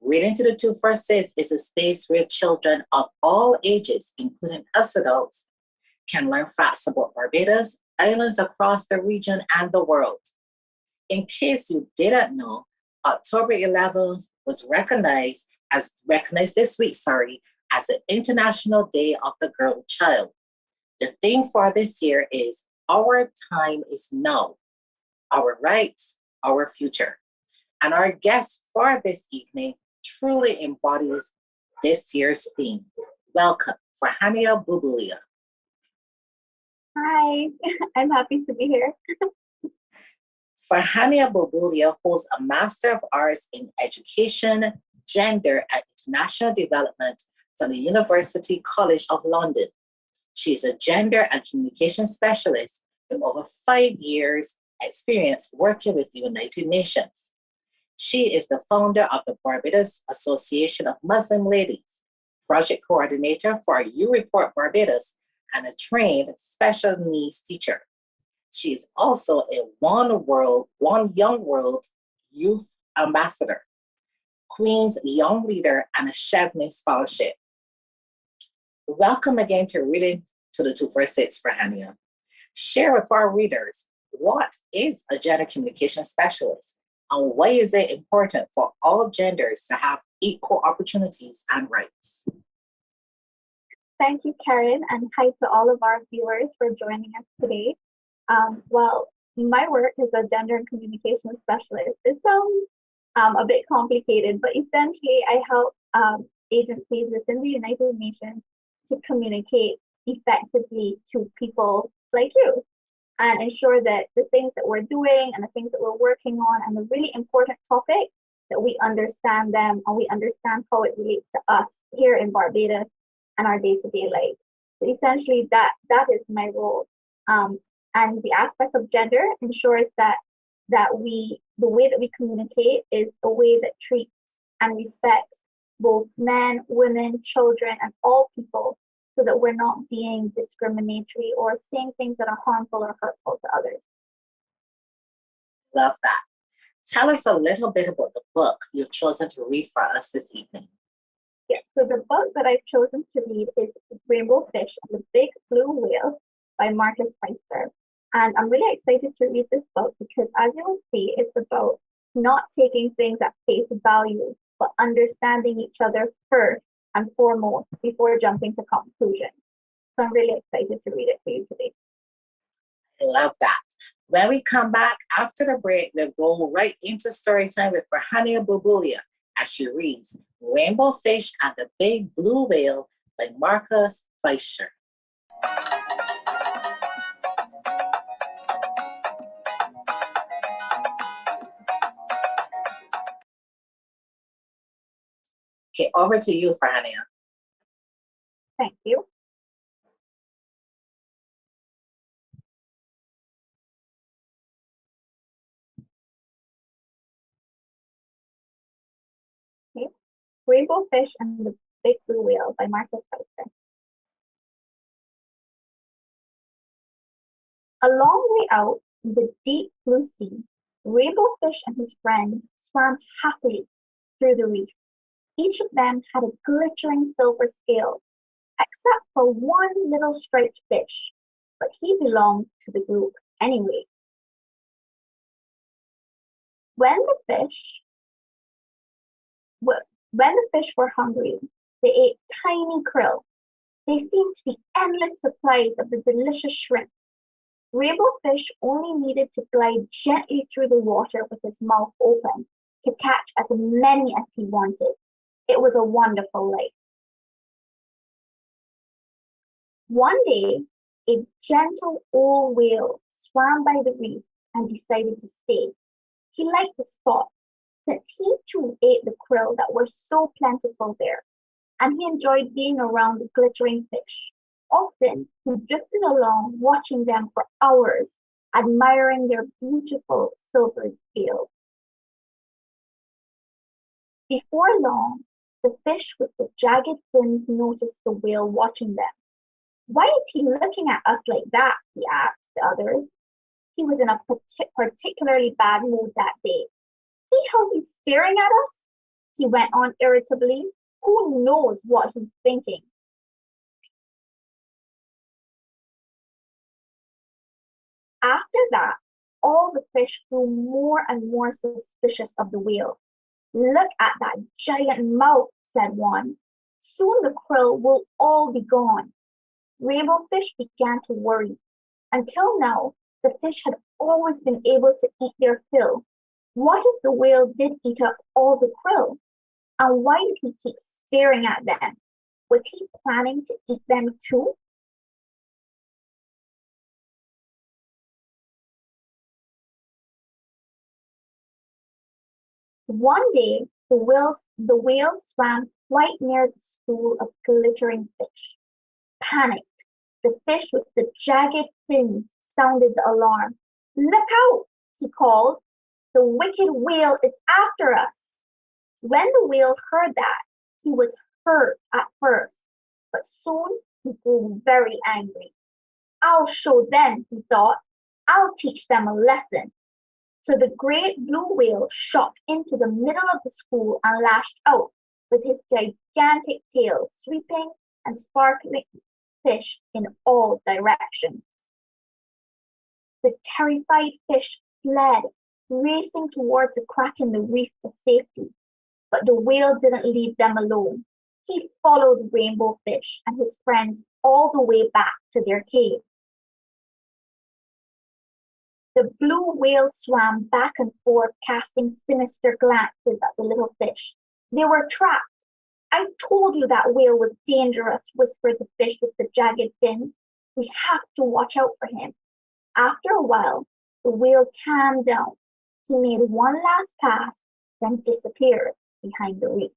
Reading to the Two First States is a space where children of all ages, including us adults, can learn facts about Barbados, islands across the region, and the world. In case you didn't know, October 11th was recognized this week, as the International Day of the Girl Child. The theme for this year is Our Time is Now, Our Rights, Our Future. And our guest for this evening truly embodies this year's theme. Welcome, Firhaana Bulbulia. Hi, I'm happy to be here. Firhaana Bulbulia holds a Master of Arts in Education, Gender, and International Development from the University College of London. She is a gender and communication specialist with over 5 years' experience working with the United Nations. She is the founder of the Barbados Association of Muslim Ladies, project coordinator for You Report Barbados, and a trained special needs teacher. She is also a One Young World Youth Ambassador, Queen's Young Leader, and a Chevening Scholarship. Welcome again to Reading to the Two First States, Firhaana. Share with our readers, what is a gender communication specialist, and why is it important for all genders to have equal opportunities and rights? Thank you, Karen, and hi to all of our viewers for joining us today. Well, my work as a gender and communication specialist, it sounds a bit complicated, but essentially I help agencies within the United Nations to communicate effectively to people like you and ensure that the things that we're doing and the things that we're working on and the really important topics that we understand them and we understand how it relates to us here in Barbados and our day-to-day life. So essentially that is my role. And the aspect of gender ensures that the way that we communicate is a way that treats and respects both men, women, children, and all people, so that we're not being discriminatory or saying things that are harmful or hurtful to others. Love that. Tell us a little bit about the book you've chosen to read for us this evening. Yeah, so the book that I've chosen to read is Rainbow Fish and the Big Blue Whale by Marcus Pfister. And I'm really excited to read this book because, as you will see, it's about not taking things at face value, but understanding each other first and foremost before jumping to conclusions. So I'm really excited to read it for you today. I love that. When we come back after the break, we'll go right into story time with Firhaana Bulbulia as she reads Rainbow Fish and the Big Blue Whale by Marcus Pfister. Okay, over to you, Firhaana. Thank you. Okay. Rainbow Fish and the Big Blue Whale by Marcus Pfister. A long way out in the deep blue sea, Rainbow Fish and his friends swam happily through the reef. Each of them had a glittering silver scale, except for one little striped fish, but he belonged to the group anyway. When the fish were hungry, they ate tiny krill. They seemed to be endless supplies of the delicious shrimp. Rainbow Fish only needed to glide gently through the water with his mouth open to catch as many as he wanted. It was a wonderful life. One day, a gentle old whale swam by the reef and decided to stay. He liked the spot since he too ate the krill that were so plentiful there, and he enjoyed being around the glittering fish. Often, he drifted along watching them for hours, admiring their beautiful silver scales. Before long, the fish with the jagged fins noticed the whale watching them. "Why is he looking at us like that?" he asked the others. He was in a particularly bad mood that day. "See how he's staring at us? he went on irritably. Who knows what he's thinking? After that, all the fish grew more and more suspicious of the whale. Look at that giant mouth, said one. Soon the krill will all be gone. Rainbow fish began to worry. Until now, the fish had always been able to eat their fill. What if the whale did eat up all the krill? And why did he keep staring at them? Was he planning to eat them too? One day, the whale swam quite near the school of glittering fish. Panicked, the fish with the jagged fins sounded the alarm. Look out, he called. The wicked whale is after us. When the whale heard that, he was hurt at first, but soon he grew very angry. I'll show them, he thought. I'll teach them a lesson. So the great blue whale shot into the middle of the school and lashed out with his gigantic tail sweeping and sparkling fish in all directions. The terrified fish fled, racing towards a crack in the reef for safety. But the whale didn't leave them alone. He followed Rainbow Fish and his friends all the way back to their cave. The blue whale swam back and forth, casting sinister glances at the little fish. They were trapped. I told you that whale was dangerous, whispered the fish with the jagged fins. We have to watch out for him. After a while, the whale calmed down. He made one last pass, then disappeared behind the reef.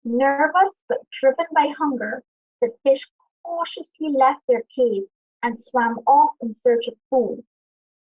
Nervous but driven by hunger, the fish cautiously left their cave and swam off in search of food.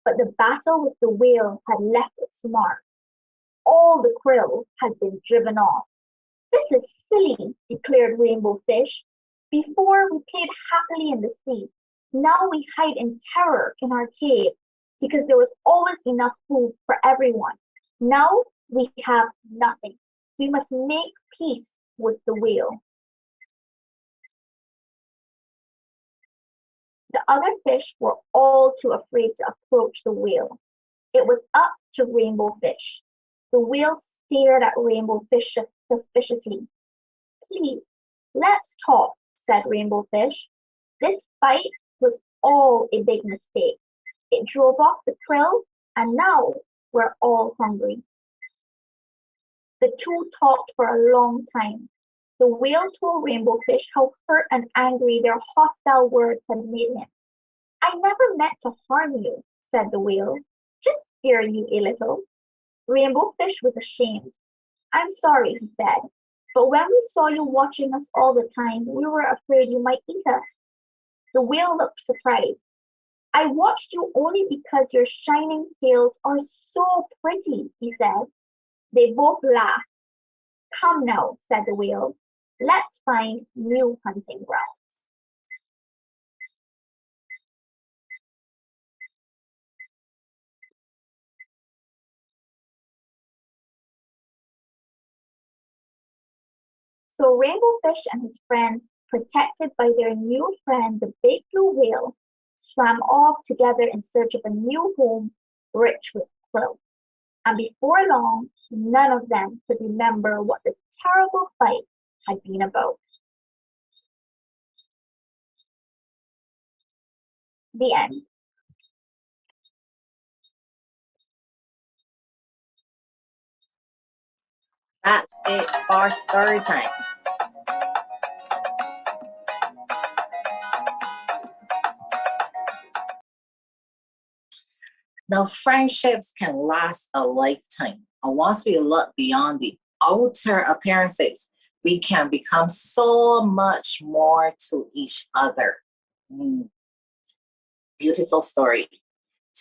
But the battle with the whale had left its mark. All the krill had been driven off. This is silly, declared Rainbow Fish. Before we played happily in the sea. Now we hide in terror in our cave because there was always enough food for everyone. Now we have nothing. We must make peace with the whale. The other fish were all too afraid to approach the whale. It was up to Rainbow Fish. The whale stared at Rainbow Fish suspiciously. Please, let's talk, said Rainbow Fish. This fight was all a big mistake. It drove off the krill, and now we're all hungry. The two talked for a long time. The whale told Rainbow Fish how hurt and angry their hostile words had made him. I never meant to harm you, said the whale. Just scare you a little. Rainbow Fish was ashamed. I'm sorry, he said, but when we saw you watching us all the time, we were afraid you might eat us. The whale looked surprised. I watched you only because your shining tails are so pretty, he said. They both laughed. Come now, said the whale. Let's find new hunting grounds. So Rainbow Fish and his friends, protected by their new friend, the big blue whale, swam off together in search of a new home rich with krill. And before long, none of them could remember what the terrible fight had been about. The end. That's it for story time. Now, friendships can last a lifetime. And once we look beyond the outer appearances, we can become so much more to each other. Mm, beautiful story.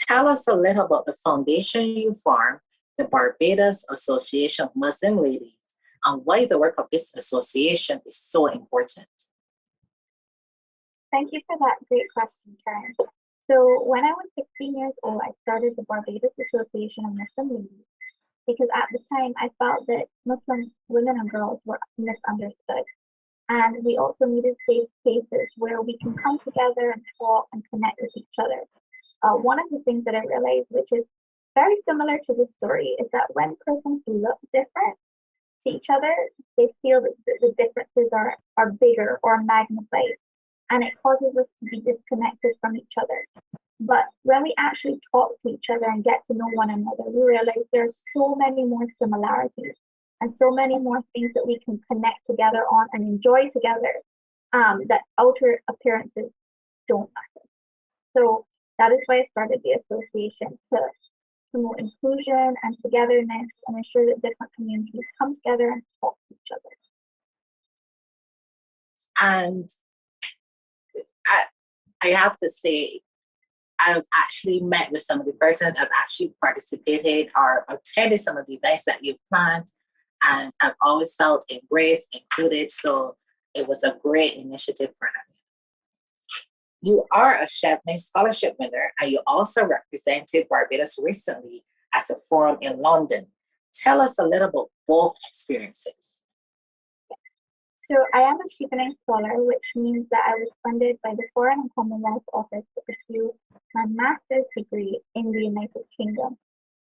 Tell us a little about the foundation you formed, the Barbados Association of Muslim Ladies, and why the work of this association is so important. Thank you for that great question, Karen. So when I was 16 years old, I started the Barbados Association of Muslim Ladies because at the time I felt that Muslim women and girls were misunderstood. And we also needed safe spaces where we can come together and talk and connect with each other. One of the things that I realized, which is very similar to the story, is that when persons look different to each other, they feel that the differences are bigger or magnified, and it causes us to be disconnected from each other. But when we actually talk to each other and get to know one another, we realize there are so many more similarities and so many more things that we can connect together on and enjoy together, that outer appearances don't matter. So that is why I started the association to promote inclusion and togetherness and ensure that different communities come together and talk to each other. And I, I have to say, I've actually met with some of the persons that have actually participated or attended some of the events that you've planned, and I've always felt embraced, included. So it was a great initiative for them. You are a Chevening Scholarship winner, and you also represented Barbados recently at a forum in London. Tell us a little about both experiences. So I am a Chevening Scholar, which means that I was funded by the Foreign and Commonwealth Office to pursue my master's degree in the United Kingdom.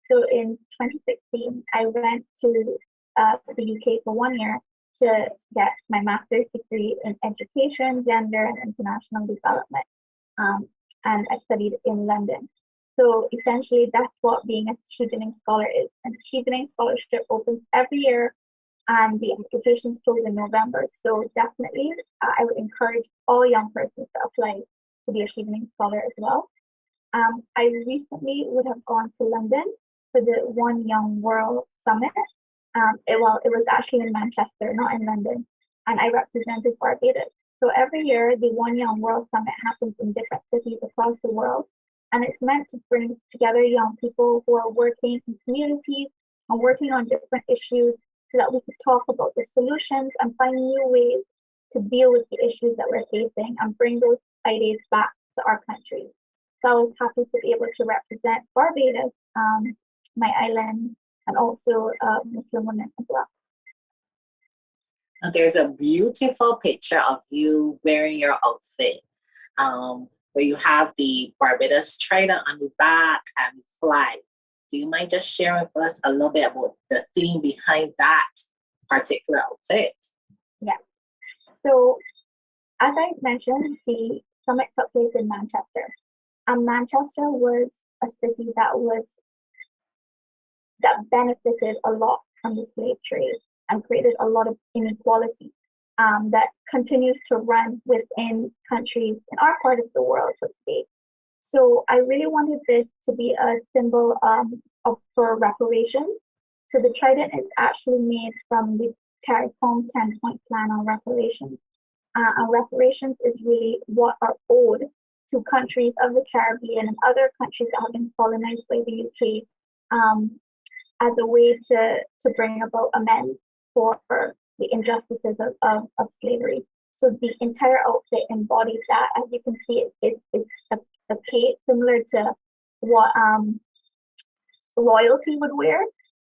So in 2016, I went to the UK for 1 year to get my master's degree in education, gender, and international development. And I studied in London. So essentially, that's what being a Chevening Scholar is. And Chevening Scholarship opens every year, and the applications close in November. So definitely, I would encourage all young persons to apply to be a Chevening Scholar as well. I recently would have gone to London for the One Young World Summit. It was actually in Manchester, not in London, and I represented Barbados. So every year, the One Young World Summit happens in different cities across the world, and it's meant to bring together young people who are working in communities and working on different issues so that we could talk about the solutions and find new ways to deal with the issues that we're facing and bring those ideas back to our country. So I was happy to be able to represent Barbados, my island, and also Muslim women as well. Now, there's a beautiful picture of you wearing your outfit, where you have the Barbados trident on the back and the flag. Do you mind just sharing with us a little bit about the theme behind that particular outfit? Yeah. So as I mentioned, the summit took place in Manchester. And Manchester was a city that benefited a lot from the slave trade and created a lot of inequality that continues to run within countries in our part of the world, so to speak. So I really wanted this to be a symbol for reparations. So the trident is actually made from the CARICOM 10-point plan on reparations. And reparations is really what are owed to countries of the Caribbean and other countries that have been colonized by the UK, as a way to bring about amends for the injustices of slavery. So the entire outfit embodies that. As you can see, it's a cape similar to what royalty would wear.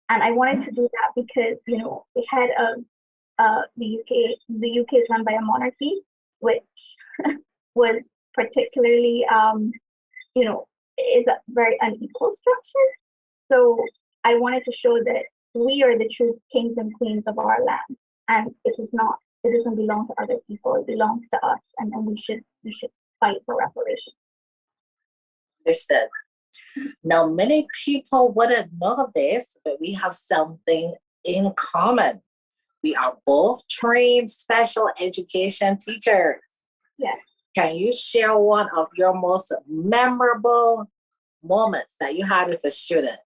And I wanted to do that because, the head of the UK is run by a monarchy, which was particularly, is a very unequal structure. So I wanted to show that we are the true kings and queens of our land, and it doesn't belong to other people. It belongs to us, and we should fight for reparations. Understood. Now, many people wouldn't know this, but we have something in common. We are both trained special education teachers. Yes. Can you share one of your most memorable moments that you had with a student?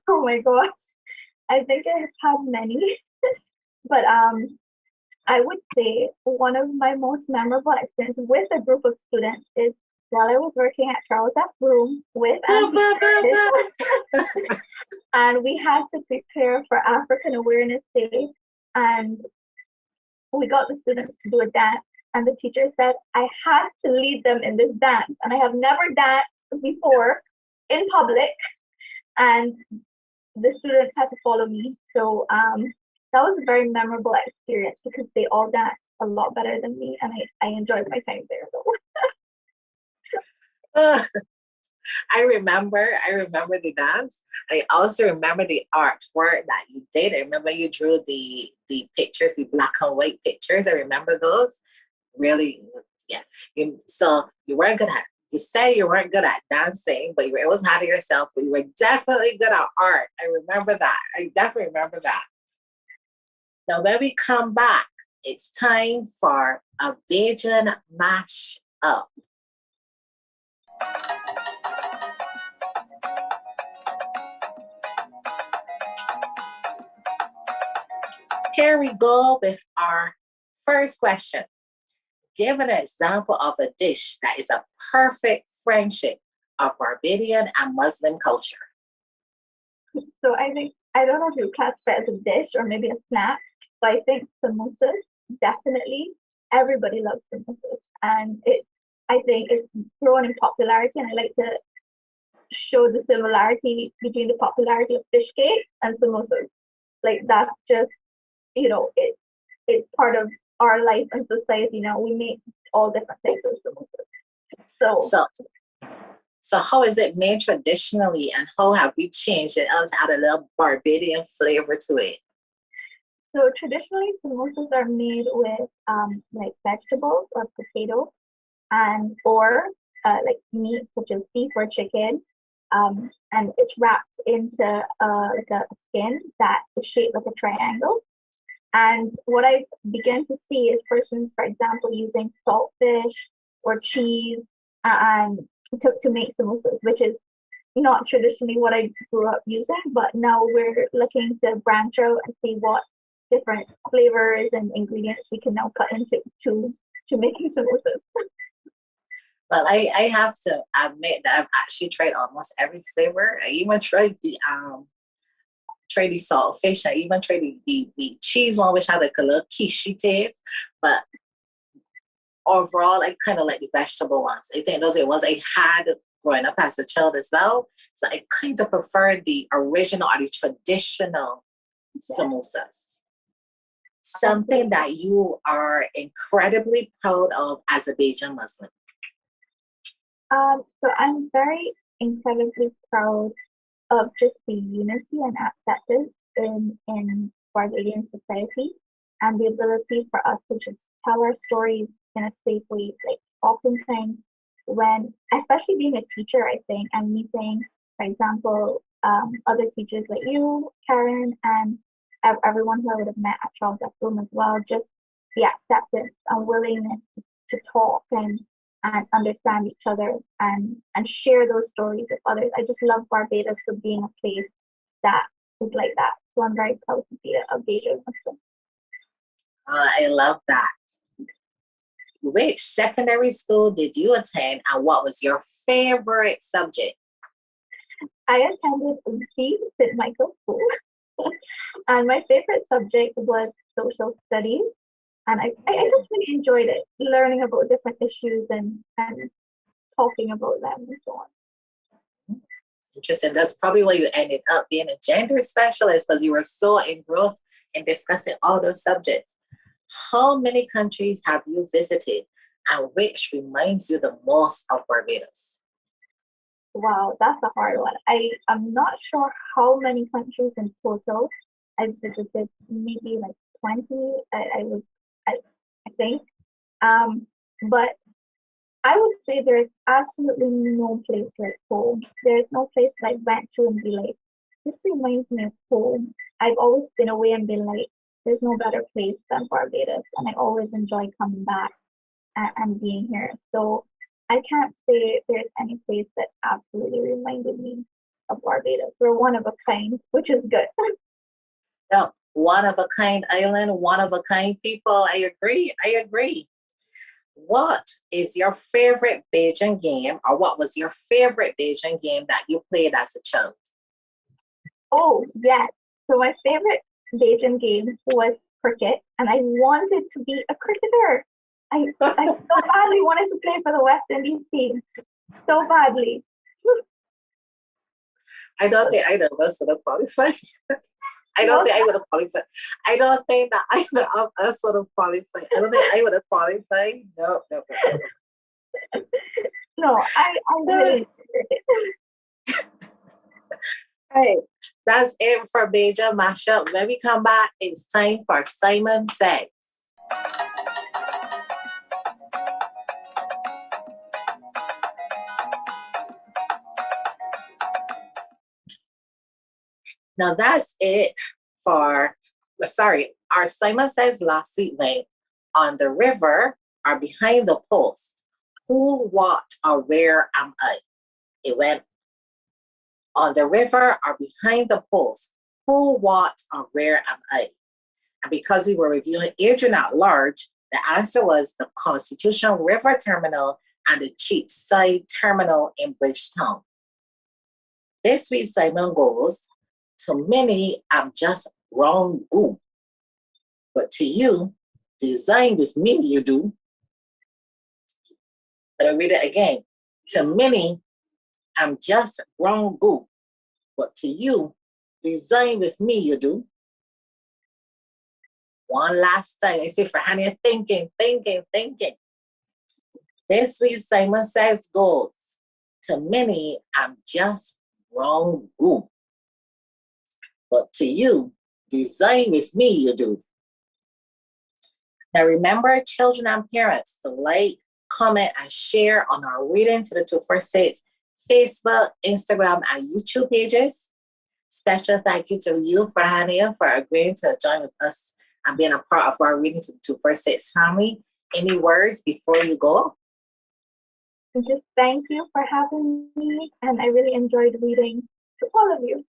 Oh my gosh. I think I have had many, but I would say one of my most memorable experiences with a group of students is while I was working at Charles F. Broome with and we had to prepare for African Awareness Day, and we got the students to do a dance, and the teacher said I had to lead them in this dance. And I have never danced before in public, and the students had to follow me. So that was a very memorable experience because they all danced a lot better than me, and I enjoyed my time there. So. I remember the dance. I also remember the artwork that you did. I remember you drew the pictures, the black and white pictures. I remember those. Really, yeah. So you weren't good at. You say you weren't good at dancing, but you were always hard of yourself. But you were definitely good at art. I remember that. I definitely remember that. Now, when we come back, it's time for a Bajan mash up. Here we go with our first question. Give an example of a dish that is a perfect friendship of Barbadian and Muslim culture. So I think I don't know if you classify it as a dish or maybe a snack, but I think samosas definitely everybody loves samosas, and I think it's grown in popularity, and I like to show the similarity between the popularity of fish cake and samosas. Like that's just it's part of our life and society now. We make all different types of samosas. So So, so how is it made traditionally, and how have we changed it to add a little Barbadian flavor to it? So traditionally, samosas are made with like vegetables or potatoes and or like meat such as beef or chicken, and it's wrapped into like a skin that is shaped like a triangle. And what I began to see is persons, for example, using saltfish or cheese and to make samosas, which is not traditionally what I grew up using, but now we're looking to branch out and see what different flavors and ingredients we can now put into making samosas. Well, I have to admit that I've actually tried almost every flavor. I even tried the saltfish. I even tried the cheese one, which had like a little quiche taste. But overall, I kind of like the vegetable ones. I think those are the ones I had growing up as a child as well. So I kind of prefer the original or the traditional samosas. Something that you are incredibly proud of as a Bajan Muslim. So I'm very incredibly proud of just the unity and acceptance in Barbadian society and the ability for us to just tell our stories in a safe way. Like oftentimes when, especially being a teacher, I think, and meeting, for example, other teachers like you, Karen, and everyone who I would have met at Charles F. Room as well, just the acceptance and willingness to talk and understand each other and share those stories with others. I just love Barbados for being a place that is like that. So I'm very proud to be a Bajan Muslim. I love that. Which secondary school did you attend, and what was your favorite subject? I attended the St. Michael School, and my favorite subject was social studies. And I just really enjoyed it, learning about different issues and talking about them and so on. Interesting. That's probably why you ended up being a gender specialist, because you were so engrossed in discussing all those subjects. How many countries have you visited, and which reminds you the most of Barbados? Wow, that's a hard one. I'm not sure how many countries in total I've visited. Maybe like 20. I think. Um, but I would say there is absolutely no place like home. There is no place that I went to and be like, this reminds me of home. I've always been away and been like, there's no better place than Barbados, and I always enjoy coming back and being here. So I can't say there's any place that absolutely reminded me of Barbados. We're one of a kind, which is good. No, one of a kind island, one of a kind people. I agree. I agree. What is your favorite Bajan game, or what was your favorite Bajan game that you played as a child? Oh, yes. So my favorite Bajan game was cricket, and I wanted to be a cricketer. I so badly wanted to play for the West Indies team. So badly. I don't think either of us would have qualified. I don't No, think I would have qualified. I don't think that either of us would have qualified. I don't think I would have qualified. No, no, no. no, I really enjoyed it. Hey, that's it for Major Mashup. When we come back, it's time for Simon Says. Now that's it for, sorry, our Simon Says last week went on the river or behind the post. Who, what, or where am I? It went on the river or behind the post. Who, what, or where am I? And because we were reviewing Adrian at Large, the answer was the Constitution River Terminal and the Cheapside Terminal in Bridgetown. This week's Simon goes, to many, I'm just wrong goo. But to you, design with me, you do. But I read it again. To many, I'm just wrong goo. But to you, design with me, you do. One last time. I say, Firhaana, thinking. This week, Simon Says goes, to many, I'm just wrong goo. But to you, design with me, you do. Now remember, children and parents, to like, comment, and share on our Reading to the 2 First Dates Facebook, Instagram, and YouTube pages. Special thank you to you, Firhaana, for agreeing to join with us and being a part of our Reading to the 2 First Dates family. Any words before you go? Just thank you for having me, and I really enjoyed reading to all of you.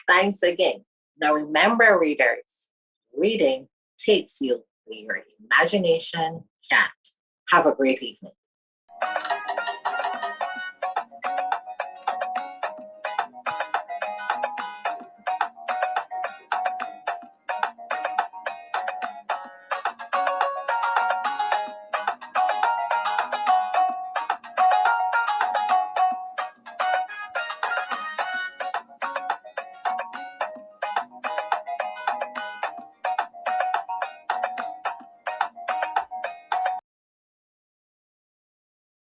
Thanks again. Now remember, readers, reading takes you where your imagination can't. Have a great evening.